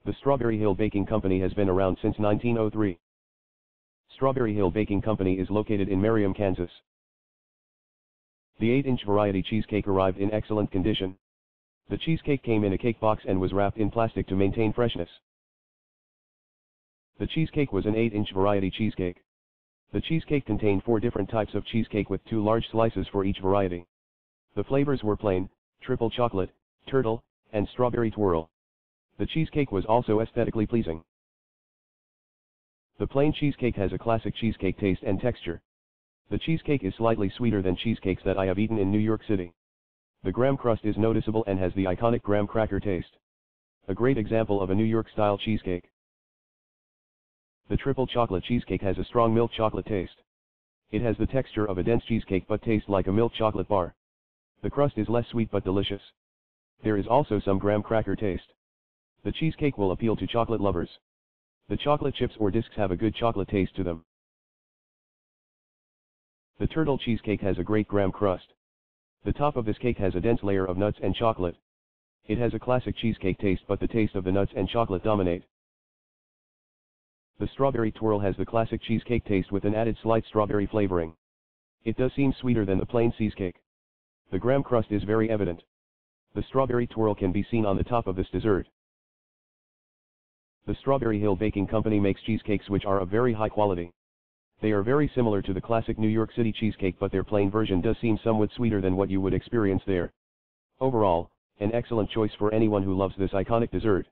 The Strawberry Hill Baking Company has been around since 1903. Strawberry Hill Baking Company is located in Merriam, Kansas. The 8-inch variety cheesecake arrived in excellent condition. The cheesecake came in a cake box and was wrapped in plastic to maintain freshness. The cheesecake was an 8-inch variety cheesecake. The cheesecake contained 4 different types of cheesecake with 2 large slices for each variety. The flavors were plain, triple chocolate, turtle, and strawberry twirl. The cheesecake was also aesthetically pleasing. The plain cheesecake has a classic cheesecake taste and texture. The cheesecake is slightly sweeter than cheesecakes that I have eaten in New York City. The graham crust is noticeable and has the iconic graham cracker taste. A great example of a New York-style cheesecake. The triple chocolate cheesecake has a strong milk chocolate taste. It has the texture of a dense cheesecake but tastes like a milk chocolate bar. The crust is less sweet but delicious. There is also some graham cracker taste. The cheesecake will appeal to chocolate lovers. The chocolate chips or discs have a good chocolate taste to them. The turtle cheesecake has a great graham crust. The top of this cake has a dense layer of nuts and chocolate. It has a classic cheesecake taste but the taste of the nuts and chocolate dominate. The strawberry twirl has the classic cheesecake taste with an added slight strawberry flavoring. It does seem sweeter than the plain cheesecake. The graham crust is very evident. The strawberry twirl can be seen on the top of this dessert. The Strawberry Hill Baking Company makes cheesecakes which are of very high quality. They are very similar to the classic New York City cheesecake but their plain version does seem somewhat sweeter than what you would experience there. Overall, an excellent choice for anyone who loves this iconic dessert.